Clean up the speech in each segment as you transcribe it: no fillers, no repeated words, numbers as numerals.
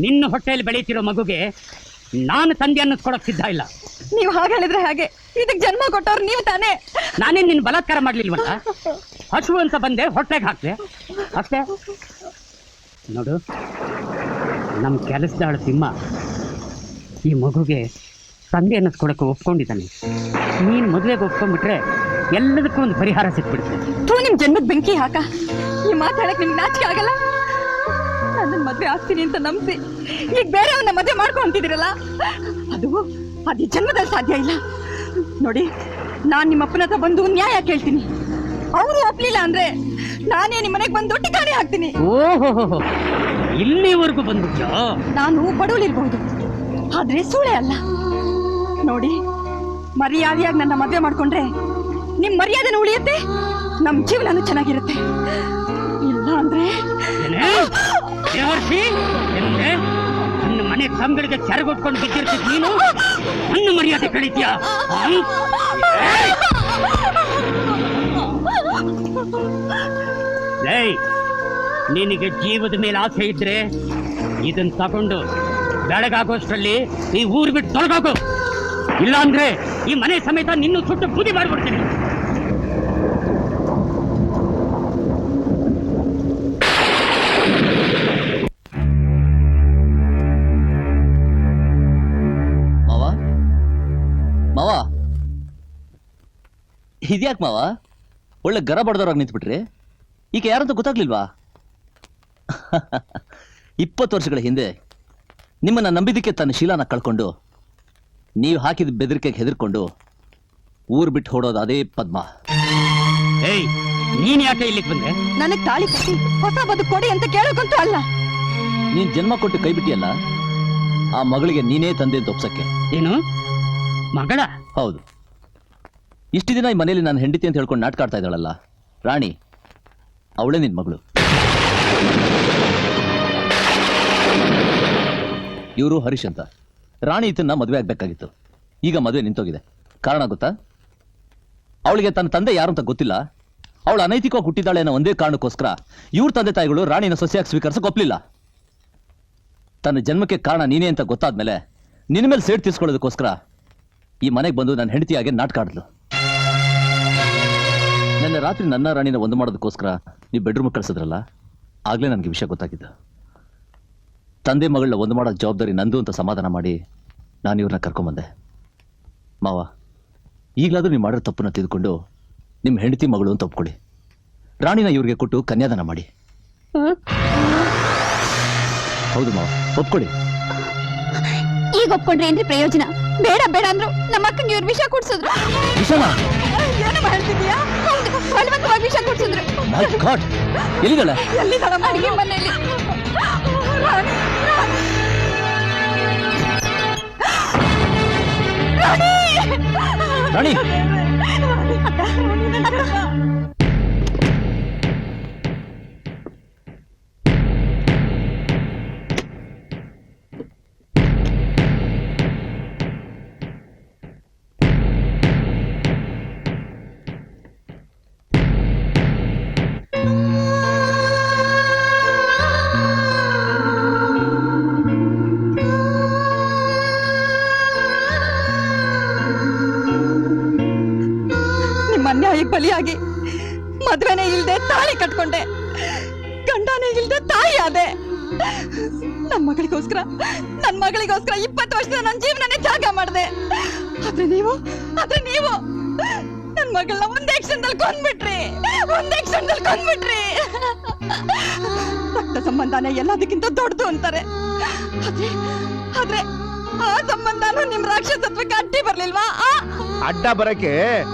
ನಿನ್ನ ಹೊಟ್ಟೆಯಲ್ಲಿ ಬೆಳೀತಿರೋ ಮಗುಗೆ ನಾನು ತಂದೆ ಅನ್ನಿಸ್ಕೊಳಕ್ ಸಿದ್ಧ ಇಲ್ಲ. ನೀವು ಹಾಗೆ ಹೇಳಿದ್ರೆ ಹಾಗೆ, ಇದಕ್ಕೆ ಜನ್ಮ ಕೊಟ್ಟವ್ರು ನೀವು ತಾನೇ. ನಾನೇನ್ ನಿನ್ನ ಬಲಾತ್ಕಾರ ಮಾಡ್ಲಿಲ್ವಲ್ಲ, ಹಸು ಅಂತ ಬಂದೆ ಹೊಟ್ಟೆಗೆ ಹಾಕ್ದೆ ಅಷ್ಟೇ. ನೋಡು, ನಮ್ಮ ಕೆಲಸದಾಳ ಸಿಂಹ ಈ ಮಗುಗೆ ತಂದೆ ಅನ್ನಿಸ್ಕೊಳಕ್ಕೆ ಒಪ್ಕೊಂಡಿದ್ದಾನೆ. ನೀನು ಮದುವೆಗೆ ಒಪ್ಕೊಂಡ್ಬಿಟ್ರೆ ಎಲ್ಲದಕ್ಕೂ ಒಂದು ಪರಿಹಾರ ಸಿಕ್ಬಿಡುತ್ತೆ. ನಿಮ್ ಜನ್ಮದ ಬೆಂಕಿ ಹಾಕ, ಈ ಮಾತಾಡಕ್ ನಿಮ್ಗೆ ನಾಚಿಕೆ ಆಗಲ್ಲ? ನನ್ನ ಮದ್ವೆ ಆಗ್ತೀನಿ ಅಂತ ನಂಬಿಸಿ ಈಗ ಬೇರೆಯವನ್ನ ಮದ್ವೆ ಮಾಡ್ಕೊಂತಿದಿರಲ್ಲ, ಅದು ಈ ಜನ್ಮದಲ್ಲಿ ಸಾಧ್ಯ ಇಲ್ಲ. ನೋಡಿ, ನಾನ್ ನಿಮ್ಮ ಅಪ್ಪನ ಹತ್ರ ಬಂದು ನ್ಯಾಯ ಕೇಳ್ತೀನಿ. ಅವರು ಒಪ್ಲಿಲ್ಲ ಅಂದ್ರೆ ನಾನೇ ನಿಮ್ಮ ಮನೆಗೆ ಬಂದು ಠಿಕಾಣಿ ಹಾಕ್ತೀನಿ. ಓಹೋ, ಇಲ್ಲಿವರೆಗೂ ಬಂದ್ಬಿಟ್ಟು. ನಾನು ಬಡವಳಿರ್ಬಹುದು, ಆದ್ರೆ ಸೂಳೆ ಅಲ್ಲ. ನೋಡಿ, ಮರ್ಯಾದೆಯಾಗಿ ನನ್ನ ಮದ್ವೆ ಮಾಡ್ಕೊಂಡ್ರೆ ನಿಮ್ ಮರ್ಯಾದೆನೂ ಉಳಿಯುತ್ತೆ, ನಮ್ ಜೀವನನೂ ಚೆನ್ನಾಗಿರುತ್ತೆ. ಇಲ್ಲ ಅಂದ್ರೆ ನನ್ನ ಮನೆ ಕಂಗಳಿಗೆ ಕೆರಗೊಟ್ಕೊಂಡು ಬಿದ್ದಿರ್ತಿದ್ ನೀನು ನನ್ನ ಮರ್ಯಾದೆ ಕಳೀತೀಯ? ನಿನಗೆ ಜೀವದ ಮೇಲೆ ಆಸೆ ಇದ್ರೆ ಇದನ್ನ ತಗೊಂಡು ಬೆಳಗಾಗೋಷ್ಟರಲ್ಲಿ ಈ ಊರು ಬಿಟ್ಟು ತೊಲಗಾಗು. ಇಲ್ಲ ಅಂದ್ರೆ ಈ ಮನೆ ಸಮೇತ ನಿನ್ನೂ ಸುಟ್ಟು ಬೂದಿ ಮಾಡ್ಬಿಡ್ತೀನಿ. ಮಾವ, ಇದ್ಯಾಕ್ ಮಾವ ಒಳ್ಳೆ ಗರ ಬಡ್ದವ್ರಾಗ ನಿಂತ್ಬಿಟ್ರಿ? ಈಗ ಯಾರಂತ ಗೊತ್ತಾಗ್ಲಿಲ್ವಾ? 20 ವರ್ಷಗಳ ಹಿಂದೆ ನಿಮ್ಮನ್ನ ನಂಬಿದಕ್ಕೆ ತನ್ನ ಶೀಲಾನ ಕಳ್ಕೊಂಡು ನೀವು ಹಾಕಿದ ಬೆದರಿಕೆಗೆ ಹೆದರ್ಕೊಂಡು ಊರ್ ಬಿಟ್ಟು ಹೊಡೋದು ಅದೇ ಪದ್ಮ. ನೀನ್ ಯಾಕೆ ಇಲ್ಲಿಗೆ ಬಂದೆ? ನನಗ್ ತಾಳಿ ಕಟ್ಟಿ ಹೊಸ ಬದುಕು ಕೊಡಿ ಅಂತ ಕೇಳೋಕಂತೂ ಅಲ್ಲ. ನೀನ್ ಜನ್ಮ ಕೊಟ್ಟು ಕೈ ಬಿಟ್ಟಿಯಲ್ಲ, ಆ ಮಗಳಿಗೆ ನೀನೇ ತಂದೆ ಅಂತ ಒಪ್ಸಕ್ಕೆ. ಏನು ಮಗಳ? ಹೌದು. ಇಷ್ಟು ದಿನ ಈ ಮನೆಯಲ್ಲಿ ನಾನು ಹೆಂಡತಿ ಅಂತ ಹೇಳ್ಕೊಂಡು ನಾಟಕ ಆಡ್ತಾ ಇದ್ದಾಳಲ್ಲ ರಾಣಿ, ಅವಳೇ ನಿನ್ ಮಗಳು. ಇವರು ಹರೀಶ್ ಅಂತ. ರಾಣಿ ಇದನ್ನ ಮದುವೆ ಆಗ್ಬೇಕಾಗಿತ್ತು, ಈಗ ಮದುವೆ ನಿಂತೋಗಿದೆ. ಕಾರಣ ಗೊತ್ತಾ? ಅವಳಿಗೆ ತನ್ನ ತಂದೆ ಯಾರು ಅಂತ ಗೊತ್ತಿಲ್ಲ, ಅವಳು ಅನೈತಿಕವಾಗಿ ಹುಟ್ಟಿದ್ದಾಳೆ ಅನ್ನೋ ಒಂದೇ ಕಾರಣಕ್ಕೋಸ್ಕರ ಇವ್ರ ತಂದೆ ತಾಯಿಗಳು ರಾಣಿನ ಸೊಸೆಯಾಗಿ ಸ್ವೀಕರಿಸಕ್ಕೆ ಒಪ್ಪಲಿಲ್ಲ. ತನ್ನ ಜನ್ಮಕ್ಕೆ ಕಾರಣ ನೀನೇ ಅಂತ ಗೊತ್ತಾದ್ಮೇಲೆ ನಿನ್ನ ಮೇಲೆ ಸೇಡ್ ತೀರ್ಸ್ಕೊಳ್ಳೋದಕ್ಕೋಸ್ಕರ ಈ ಮನೆಗೆ ಬಂದು ನನ್ನ ಹೆಂಡತಿಯಾಗೆ ನಾಟಕ ಆಡಿದ್ಲು. ನನ್ನ ರಾತ್ರಿ ನನ್ನ ರಾಣಿನ ಒಂದು ಮಾಡೋದಕ್ಕೋಸ್ಕರ ನೀವು ಬೆಡ್ರೂಮ್ ಕಳಿಸಿದ್ರಲ್ಲ, ಆಗ್ಲೇ ನನಗೆ ವಿಷಯ ಗೊತ್ತಾಗಿದ್ದು. ತಂದೆ ಮಗಳನ್ನ ಒಂದು ಮಾಡೋ ಜವಾಬ್ದಾರಿ ನಂದು ಅಂತ ಸಮಾಧಾನ ಮಾಡಿ ನಾನು ಇವ್ರನ್ನ ಕರ್ಕೊಂಬಂದೆ. ಮಾವ, ಈಗಲಾದ್ರೂ ನೀವು ಮಾಡಿರೋ ತಪ್ಪನ್ನ ತಿಳ್ಕೊಂಡು ನಿಮ್ಮ ಹೆಂಡತಿ ಮಗಳು ಅಂತ ಒಪ್ಕೊಳ್ಳಿ. ರಾಣಿನ ಇವ್ರಿಗೆ ಕೊಟ್ಟು ಕನ್ಯಾದಾನ ಮಾಡಿ. ಹೌದು ಮಾವ, ಒಪ್ಕೊಳ್ಳಿ. ಈಗ ಒಪ್ಕೊಂಡ್ರೆ ಏನ್ರಿ ಪ್ರಯೋಜನ? ಬೇಡ ಬೇಡ ಅಂದ್ರು ನಮ್ಮ ಅಕ್ಕಂಗೆ ಇವ್ರು ವಿಷ ಕುಡ್ಸಿದ್ರು. ವಿಷನ? ಏನು ಮಾಡ್ತಿದ್ಯಾ? ಬಲವಂತವಾಗಿ ವಿಷ ಕುಡ್ಸಿದ್ರು. ಮೈ ಗಾಡ್, ಎಲ್ಲಿದ್ದಾಳೆ? ಎಲ್ಲಿದ್ದಾಳ? ಅಡಿಗೆ ಮನೆಯಲ್ಲಿ. ರಾಣಿ, ಅನ್ಯಾಯಕ್ಕೆ ಬಲಿಯಾಗಿ ಮದ್ವೆನೇ ಇಲ್ದೆ ತಾಳಿ ಕಟ್ಕೊಂಡೆ, ಗಂಡನೇ ಇಲ್ದೆ ತಾಯಿ ಆದೆ. ನನ್ನ ಮಗಳಿಗೋಸ್ಕರ 20 ವರ್ಷದ ನನ್ನ ಜೀವನನೇ ತ್ಯಾಗ ಮಾಡಿದೆ. ಆದ್ರೆ ನೀವು ನನ್ನ ಮಗಳನ್ನ ಒಂದೇ ಕ್ಷಣದಲ್ಲಿ ಕೊಂದ್ಬಿಟ್ರಿ. ರಕ್ತ ಸಂಬಂಧನೇ ಎಲ್ಲದಕ್ಕಿಂತ ದೊಡ್ಡದು ಅಂತಾರೆ. ಆದ್ರೆ ಆ ಸಂಬಂಧನೂ ನಿಮ್ ರಾಕ್ಷಸತ್ವಕ್ಕೆ ಅಡ್ಡಿ ಬರ್ಲಿಲ್ವಾ? ಅಡ್ಡ ಬರಕ್ಕೆ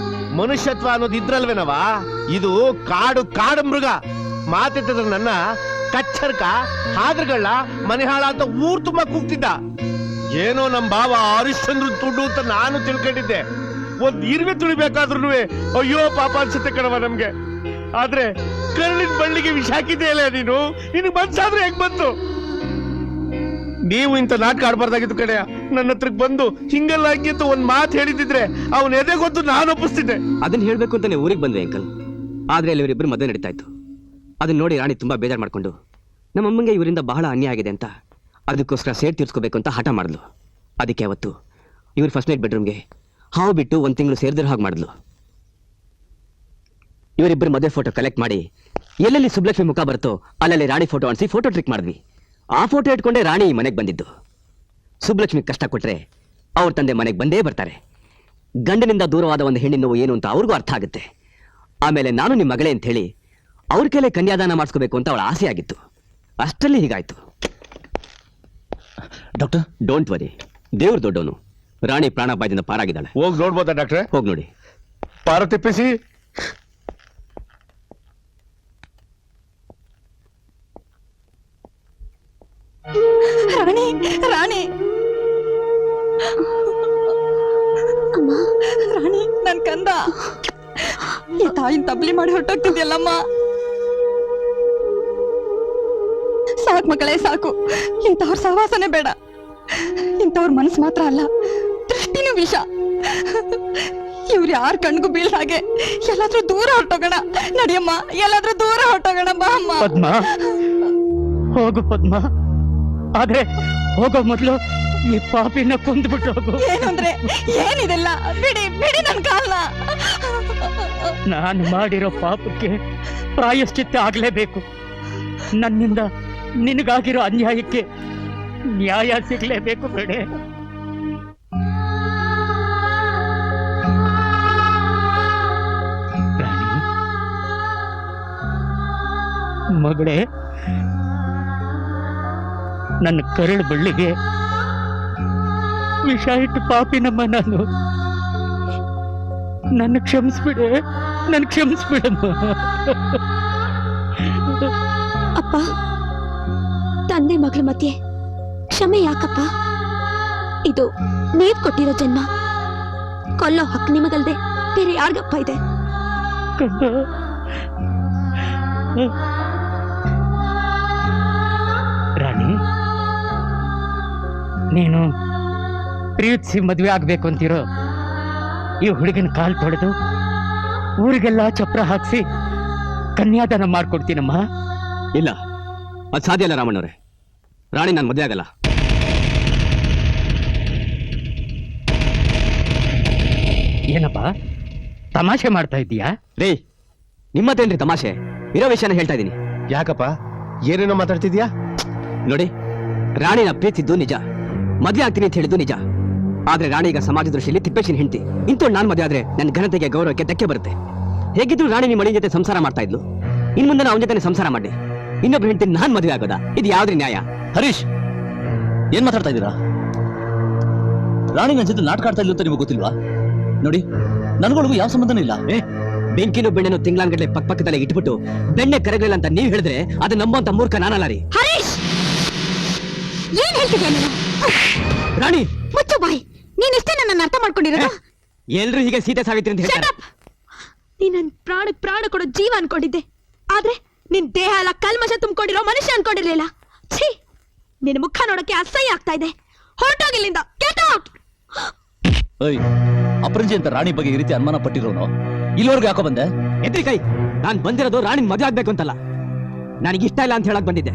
ಮನುಷ್ಯತ್ವ ಅನ್ನೋದು ಇದ್ರಲ್ವೇನವ? ಇದು ಕಾಡು ಮೃಗ. ಮಾತಿದ್ದ ನನ್ನ ಕಚ್ಚರ್ಕ ಹಾದ್ರಗಳ ಮನೆ ಹಾಳ ಅಂತ ಊರ್ ತುಂಬಾ ಕೂಗ್ತಿದ್ದ. ಏನೋ ನಮ್ ಬಾವ ಹರಿಶ್ಚಂದ್ರ ತುಡು ಅಂತ ನಾನು ತಿಳ್ಕೊಂಡಿದ್ದೆ. ಒಂದ್ ಇರುವೆ ತುಳಿಬೇಕಾದ್ರೂ ಅಯ್ಯೋ ಪಾಪ ಅನ್ಸುತ್ತೆ ಕಣವ ನಮ್ಗೆ. ಆದ್ರೆ ಕರುಳಿನ ಬಳ್ಳಿಗೆ ವಿಷ ಹಾಕಿದೆಯಲ್ಲ ನೀನು, ನಿನಗೆ ಮನ್ಸಾದ್ರೆ ಹೇಗ್ ಬಂತು? ನೀವು ಇಂಥ ನಾಟಕ ಆಡ್ಬಾರ್ದಾಗಿತ್ತು ಕಡೆಯ. ನನ್ನ ಹತ್ರಕ್ಕೆ ಬಂದು ಹಿಂಗೆಲ್ಲ ಹಂಗೆ ಅಂತ ಒಂದ್ ಮಾತು ಹೇಳಿದಿದ್ರೆ ಅವನ ಎದೆ ಗೊತ್ತು ನಾನು ಒಪ್ಪಿಸ್ತಿದ್ದೆ. ಅದನ್ನ ಹೇಳ್ಬೇಕು ಅಂತಾನೆ ಊರಿಗೆ ಬಂದ್ವಿ ಅಂಕಲ್. ಆದ್ರೆ ಅಲ್ಲಿ ಇವರಿಬ್ಬರು ಮದುವೆ ನಡೀತಾ ಇತ್ತು. ಅದನ್ನ ನೋಡಿ ರಾಣಿ ತುಂಬಾ ಬೇಜಾರು ಮಾಡ್ಕೊಂಡು ನಮ್ಮಮ್ಮಂಗೆ ಇವರಿಂದ ಬಹಳ ಅನ್ಯಾಯ ಆಗಿದೆ ಅಂತ ಅದಕ್ಕೋಸ್ಕರ ಸೇಡ್ ತೀರ್ಸ್ಕೋಬೇಕು ಅಂತ ಹಠ ಮಾಡಿದ್ಲು. ಅದಕ್ಕೆ ಅವತ್ತು ಇವ್ರ ಫಸ್ಟ್ ನೈಟ್ ಬೆಡ್ರೂಮ್ಗೆ ಹಾವು ಬಿಟ್ಟು 1 ತಿಂಗಳು ಸೇರಿದ್ರ ಹಾಗೆ ಮಾಡಿದ್ಲು. ಇವರಿಬ್ಬರು ಮದುವೆ ಫೋಟೋ ಕಲೆಕ್ಟ್ ಮಾಡಿ ಎಲ್ಲೆಲ್ಲಿ ಸುಬ್ಲಕ್ಷ್ಮಿ ಮುಖ ಬರುತ್ತೋ ಅಲ್ಲಲ್ಲಿ ರಾಣಿ ಫೋಟೋ ಅಣಿಸಿ ಫೋಟೋ ಟ್ರಿಕ್ ಮಾಡಿದ್ವಿ. ಆ ಫೋಟೋ ಇಟ್ಕೊಂಡೆ ರಾಣಿ ಮನೆಗೆ ಬಂದಿದ್ದು. ಸುಬ್ಲಕ್ಷ್ಮಿ ಕಷ್ಟ ಕೊಟ್ರೆ ಅವ್ರ ತಂದೆ ಮನೆಗೆ ಬಂದೇ ಬರ್ತಾರೆ. ಗಂಡನಿಂದ ದೂರವಾದ ಒಂದು ಹೆಣ್ಣಿನ ನೋವು ಏನು ಅಂತ ಅವ್ರಿಗೂ ಅರ್ಥ ಆಗುತ್ತೆ. ಆಮೇಲೆ ನಾನು ನಿಮ್ಮ ಮಗಳೇ ಅಂತ ಹೇಳಿ ಅವ್ರ ಕೈಲೇ ಕನ್ಯಾದಾನ ಮಾಡಿಸ್ಕೋಬೇಕು ಅಂತ ಅವಳ ಆಸೆ ಆಗಿತ್ತು. ಅಷ್ಟರಲ್ಲಿ ಹೀಗಾಯ್ತು. ಡಾಕ್ಟರ್, ಡೋಂಟ್ ವರಿ, ದೇವ್ರು ದೊಡ್ಡವನು. ರಾಣಿ ಪ್ರಾಣಾಪಾಯದಿಂದ ಪಾರಾಗಿದ್ದಾಳೆ. ಹೋಗಿ ನೋಡ್ಬೋದಾ ಡಾಕ್ಟ್ರೆ? ಹೋಗಿ ನೋಡಿ. ಪಾರ ತಿಪ್ಪಿಸಿ. ರಾಣಿ ರಾಣಿ ಅಮ್ಮ, ರಾಣಿ ನನ್ ಕಂದ, ಈ ತಾಯಿನ ತಬ್ಲಿ ಮಾಡಿ ಹೊರಟೋಗ್ತಿದ್ಯಲ್ಲಮ್ಮ. ಸಾಕು ಮಗಳೇ ಸಾಕು, ಇಂಥವ್ರ ಸಹವಾಸನೆ ಬೇಡ. ಇಂಥವ್ರ ಮನಸ್ಸು ಮಾತ್ರ ಅಲ್ಲ, ದೃಷ್ಟಿನೂ ವಿಷ. ಇವ್ರು ಯಾರ ಕಣ್ಗೂ ಬೀಳ್ ಹಾಗೆ ಎಲ್ಲಾದ್ರೂ ದೂರ ಹೊರಟೋಗೋಣ. ನಡಿಯಮ್ಮ, ಎಲ್ಲಾದ್ರೂ ದೂರ ಹೊರಟೋಗೋಣ. ಬಾ ಅಮ್ಮ. ಪದ್ಮ, ಹೋಗು ಪದ್ಮ. ಆದ್ರೆ ಹೋಗೋ ಮೊದ್ಲು ಈ ಪಾಪಿನ ಕೊಂದ್ಬಿಟ್ಟು ಹೋಗು. ಏನು ಅಂದ್ರೆ ಏನಿದೆಲ್ಲ? ಬಿಡಿ ಬಿಡಿ ನನ್ ಕಾಲ್ನ. ನಾನು ಮಾಡಿರೋ ಪಾಪಕ್ಕೆ ಪ್ರಾಯಶ್ಚಿತ್ತ ಆಗ್ಲೇಬೇಕು. ನನ್ನಿಂದ ನಿನಗಾಗಿರೋ ಅನ್ಯಾಯಕ್ಕೆ ನ್ಯಾಯ ಸಿಗ್ಲೇಬೇಕು. ಬೇಡ ರಾಣಿ, ಮಗಳೇ, ನನ್ನ ಕರಳು ಬಳ್ಳಿಗೆ ವಿಷ ಇಟ್ಟು ಪಾಪಿನಮ್ಮ ನಾನು. ನನ್ನ ಕ್ಷಮಿಸ್ಬಿಡೆ, ನನ್ನ ಕ್ಷಮಿಸ್ಬಿಡಮ್ಮ. ಅಪ್ಪ, ತಂದೆ ಮಗಳ ಮಧ್ಯೆ ಕ್ಷಮೆ ಯಾಕಪ್ಪ? ಇದು ನೀವ್ ಕೊಟ್ಟಿರೋ ಜನ್ಮ. ಕೊಲ್ಲೋ ಹಕ್ಕು ನಿಮಗಲ್ದೆ ಬೇರೆ ಯಾರಿಗಪ್ಪ ಇದೆ? ಕಂದ, ರಾಣಿ, ನೀನು ಪ್ರೀತಿಸಿ ಮದುವೆ ಆಗ್ಬೇಕು ಅಂತಿರೋ ಈ ಹುಡುಗಿನ ಕಾಲ್ ತೊಳೆದು ಊರಿಗೆಲ್ಲ ಚಪ್ರ ಹಾಕ್ಸಿ ಕನ್ಯಾದಾನ ಮಾಡ್ಕೊಡ್ತೀನಮ್ಮ. ಇಲ್ಲ, ಅದು ಸಾಧ್ಯ ಇಲ್ಲ ರಾಮಣ್ಣವ್ರೆ. ರಾಣಿ ನಾನು ಮದುವೆ ಆಗಲ್ಲ. ಏನಪ್ಪ ತಮಾಷೆ ಮಾಡ್ತಾ ಇದ್ದೀಯಾ? ರೇ, ನಿಮ್ಮತ್ತೇನ್ರಿ ತಮಾಷೆ? ಇರೋ ವಿಷಯನ ಹೇಳ್ತಾ ಇದ್ದೀನಿ. ಯಾಕಪ್ಪ, ಏನೇನೋ ಮಾತಾಡ್ತಿದ್ಯಾ? ನೋಡಿ, ರಾಣಿನ ಪ್ರೀತಿದ್ದು ನಿಜ, ಮದುವೆ ಆಗ್ತೀನಿ ಅಂತ ಹೇಳಿದ್ದು ನಿಜ. ಆದ್ರೆ ರಾಣಿ ಈಗ ಸಮಾಜ ದೃಷ್ಟಿಯಲ್ಲಿ ತಿಪ್ಪೇಶಿನ ಹೆಂಡತಿ. ಇಂಥವ್ಳು ನಾನು ಮದುವೆ ಆದ್ರೆ ನನ್ನ ಘನತೆಗೆ ಗೌರವಕ್ಕೆ ಧಕ್ಕೆ ಬರುತ್ತೆ. ಹೇಗಿದ್ರು ರಾಣಿ ನಿಮ್ಮ ಮಡಿ ಜೊತೆ ಸಂಸಾರ ಮಾಡ್ತಾ ಇದ್ಲು, ಇನ್ ಮುಂದೆ ಅವನ ಜೊತೆ ಸಂಸಾರ ಮಾಡಿ ಇನ್ನೊಬ್ರು ಹೆಂಡತಿ ನಾನ್ ಮದುವೆ ಆಗೋದಾ? ಇದು ಯಾವ್ದ್ರಿ ನ್ಯಾಯ? ಹರೀಶ್, ಏನ್ ಮಾತಾಡ್ತಾ ಇದ್ದೀರಾ? ರಾಣಿ ನನ್ನ ಜೊತೆ ನಾಟಕ ಆಡ್ತಾ ಇದ್ಲು ಅಂತ ನಿಮಗೆ ಗೊತ್ತಿಲ್ವಾ? ನೋಡಿ, ನನ್ಗಳಿಗೂ ಯಾವ ಸಂಬಂಧನೂ ಇಲ್ಲ. ಬೆಂಕಿನೂ ಬೆಣ್ಣೆನೂ ತಿಂಗಳಾನ್ಗಡ್ಲೆ ಪಕ್ಕದಲ್ಲೇ ಇಟ್ಬಿಟ್ಟು ಬೆಣ್ಣೆ ಕರಗಲಿಲ್ಲ ಅಂತ ನೀವ್ ಹೇಳಿದ್ರೆ ಅದು ನಂಬುವಂತ ಮೂರ್ಖ ನಾನಲ್ಲ ರೀ. ಹರೀಶ್, ಏನ್ ಹೇಳ್ತಿದ್ಯಾ ನೀನು? ರಾಣಿ, ಮುಚ್ಚು ಬಾಯ್. ನೀನ್ ಇಷ್ಟೇ ನನ್ನ ಅರ್ಥ ಮಾಡ್ಕೊಂಡಿರೋದು? ಎಲ್ರು ಹೀಗೆ ಸೀತೆ ಸಾವಿತ್ರಿ ಅಂತ ಹೇಳ್ತಾರೆ. ನೀನ್ ನನ್ ಪ್ರಾಣ ಕೊಡೋ ಜೀವ ಅನ್ಕೊಂಡಿದ್ದೆ. ಆದ್ರೆ ನಿನ್ ದೇಹ ಎಲ್ಲ ಕಲ್ಮಶ ತುಂಬಿಕೊಂಡಿರೋ ಮನುಷ್ಯ ಅನ್ಕೊಂಡಿರ್ಲಿಲ್ಲ. ಛೀ, ನಿನ್ ಮುಖ ನೋಡಕ್ಕೆ ಅಸಹ್ಯ ಆಗ್ತಾ ಇದೆ. ಹೊರಟೋಗಿಲ್ಲಿಂದ. Get out. ಏಯ್, ಅಪರಂಜಿ ಅಂತ ರಾಣಿ ಬಗ್ಗೆ ಈ ರೀತಿ ಅನುಮಾನ ಪಟ್ಟಿರೋನು ಇಲ್ಲಿವರೆಗೂ ಯಾಕೋ ಬಂದೆ? ಎದ್ರಿ ಕೈ. ನಾನ್ ಬಂದಿರೋದು ರಾಣಿ ಮದುವೆ ಆಗ್ಬೇಕು ಅಂತಲ್ಲ, ನನಗೆ ಇಷ್ಟ ಇಲ್ಲ ಅಂತ ಹೇಳಕ್ ಬಂದಿದ್ದೆ.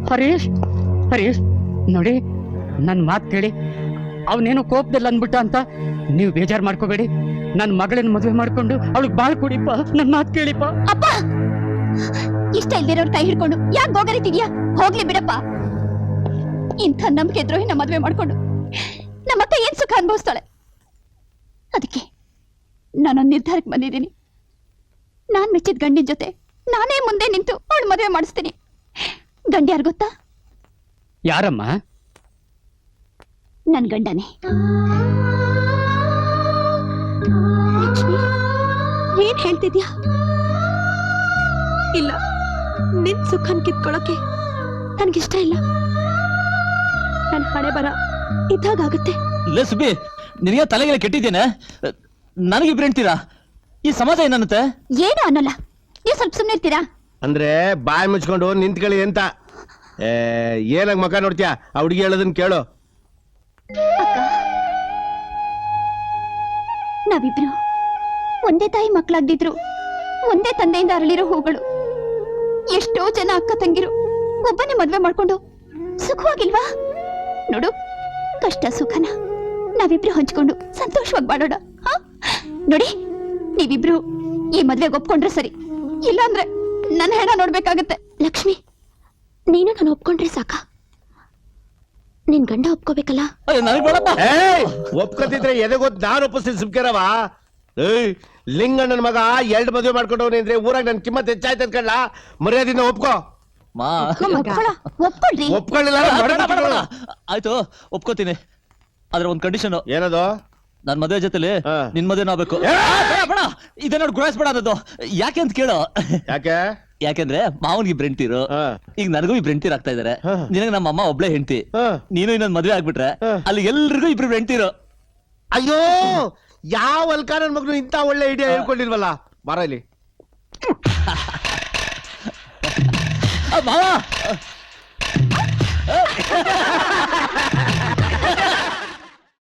ಹರೀಶ್, ಹರೀಶ್ ನೋಡಿ, ನನ್ನ ಮಾತು ಕೇಳಿ. ಅವನೇನೋ ಕೋಪದಲ್ಲಿ ಅಂದ್ಬಿಟ್ಟ ಅಂತ ನೀವು ಬೇಜಾರು ಮಾಡ್ಕೋಬೇಡಿ. ನನ್ನ ಮಗಳನ್ನ ಮದುವೆ ಮಾಡ್ಕೊಂಡು ಅವಳಿಗೆ ಬಾಳ್ ಕೊಡಿಪ್ಪ. ನನ್ನ ಮಾತು ಕೇಳಿಪ್ಪ. ಅಪ್ಪ, ಇಷ್ಟ ಇಲ್ದಿರೋರ್ ಕೈ ಹಿಡ್ಕೊಂಡು ಯಾಕೆ ಗೋಗರಿತಿದ್ಯಾ? ಹೋಗ್ಲಿ ಬಿಡಪ್ಪ. ಇಂಥ ನಂಬಿಕೆ ದ್ರೋಹಿನ ಮದುವೆ ಮಾಡ್ಕೊಂಡು ನಮ್ಮತ್ತೆ ಏನ್ ಸುಖ ಅನುಭವಿಸ್ತಾಳೆ. ಅದಕ್ಕೆ ನಾನೊಂದು ನಿರ್ಧಾರಕ್ಕೆ ಬಂದಿದ್ದೀನಿ. ನಾನ್ ಮೆಚ್ಚಿದ ಗಂಡಿನ ಜೊತೆ ನಾನೇ ಮುಂದೆ ನಿಂತು ಅವಳು ಮದುವೆ ಮಾಡಿಸ್ತೀನಿ. ಗಂಡ ಯಾರು ಗೊತ್ತಾ? ಯಾರಮ್ಮ? ನನ್ ಗಂಡನೇ. ಲಕ್ಷ್ಮಿ, ಏನ್ ಹೇಳ್ತಿದ್ಯಾ? ಇಲ್ಲ, ನಿನ್ ಸುಖನ್ ಕಿತ್ಕೊಳ್ಳೋಕೆ ನನ್ಗಿಷ್ಟ ಇಲ್ಲ. ನನ್ ಹಣೆ ಬರ ಇದ್ದಾಗುತ್ತೆ. ಲೆಸ್ಬಿ, ನಿನಗೆ ತಲೆಗೆಲ್ಲ ಕೆಟ್ಟಿದ್ದೇನೆ. ನನಗಿಬ್ರು ಹೇಳ್ತೀರಾ? ಈ ಸಮಾಜ ಏನನ್ನತ್ತೆ? ಏನು ಅನ್ನಲ್ಲ. ನೀವು ಸ್ವಲ್ಪ ಸುಮ್ಮನೆ ಇರ್ತೀರಾ? ಅಂದ್ರೆ ಬಾಯಿ ಮುಚ್ಕೊಂಡು ನಿಂತ್ಕೊಳ್ಳಿ ಅಂತ. ಏನಾಗ ಮಕ ನೋಡ್ತೀಯಾ? ಆ ಹುಡುಗಿ ಹೇಳೋದನ್ನ ಕೇಳು. ನಾವಿಬ್ರು ಒಂದೇ ತಾಯಿ ಮಕ್ಕಳಾಗ್ದಿದ್ರು ಒಂದೇ ತಂದೆಯಿಂದ ಅರಳಿರೋ ಹೂಗಳು. ಎಷ್ಟೋ ಜನ ಅಕ್ಕ ತಂಗಿರು ಒಬ್ಬನೇ ಮದ್ವೆ ಮಾಡ್ಕೊಂಡು ಸುಖವಾಗಿಲ್ವಾ? ನೋಡು, ಕಷ್ಟ ಸುಖನ ನಾವಿಬ್ರು ಹಂಚ್ಕೊಂಡು ಸಂತೋಷವಾಗಿ ಬಾಳೋಣ. ಹಾ? ನೋಡಿ, ನೀವಿಬ್ರು ಈ ಮದ್ವೆಗೆ ಒಪ್ಕೊಂಡ್ರೆ ಸರಿ, ಇಲ್ಲಾಂದ್ರೆ ನನ್ನ ಹೆಣ ನೋಡ್ಬೇಕಾಗತ್ತೆ. ಲಕ್ಷ್ಮಿ, ನೀನು ನಾನು ಒಪ್ಕೊಂಡ್ರೆ ಸಾಕ? ನಿನ್ ಗಂಡ ಒಪ್ಕೋಬೇಕಲ್ಲ? ಅಯ್ಯೋ, ನನಗ್ ಬೇಡಪ್ಪ. ಒಪ್ಕೊತಿದ್ರೆ ಎದೆಗೊತ್ತು ನಾನು ಒಪ್ಪಿಸ್ತೀನಿ ಸುಮ್ಕಿರವ. ಏಯ್, ಲಿಂಗಣ್ಣನ ಮಗ 2 ಮದುವೆ ಮಾಡ್ಕೊಂಡವ್ನೆ ಅಂದ್ರೆ ಊರಾಗ ನನ್ ಕಿಮ್ಮತ್ ಹೆಚ್ಚಾಯ್ತು ಅನ್ಕಳ್ಳ. ಮರ್ಯಾದಿಂದ ಒಪ್ಕೋ. ಮಾ ಒಪ್ಕೊಳ್ರಿ. ಒಪ್ಕೊಳ್ಳಿಲ್ಲ ಬೇಡ, ಬೇಡ, ಬೇಡ. ಆಯ್ತು, ಒಪ್ಕೋತೀನಿ. ಆದ್ರೆ ಒಂದ್ ಕಂಡೀಷನ್. ಏನದು? ನನ್ ಮದುವೆ ಜೊತೆಲಿ ಹಾ. ನಿನ್ ಮದುವೆ ಆಗ್ಬೇಕು. ಏ! ಬೇಡ, ಇದೇ ನೋಡಿ ಗುರಾಯಿಸ್ಬೇಡ ಅನ್ನೋದು. ಯಾಕೆ ಅಂತ ಕೇಳು. ಯಾಕೆ? ಯಾಕೆಂದ್ರೆ ಮಾವನ್ಗೆ 2 ಹೆಂಡ್ತೀರು, ಹಾ. ಈಗ ನನಗೂ 2 ಹೆಂಡ್ತೀರ್ ಆಗ್ತಾ ಇದಾರೆ. ಹಾ. ನಿನಗೆ ನಮ್ಮ ಅಮ್ಮ ಒಬ್ಳೆ ಹೆಂಡ್ತಿ, ಹಾ. ನೀನು ಇನ್ನೊಂದ್ ಮದ್ವೆ ಆಗ್ಬಿಟ್ರೆ ಹಾ. ಅಲ್ಲಿ ಎಲ್ರಿಗೂ 2 ಹೆಂಡ್ತೀರು. ಅಯ್ಯೋ, ಯಾವ ಅಲ್ಕ ನನ್ ಮಗನು ಇಂತ ಒಳ್ಳೆ ಐಡಿಯಾ ಹೇಳ್ಕೊಂಡಿಲ್ವಲ್ಲ. ಬಾರ ಇಲ್ಲಿ. ಮಾವ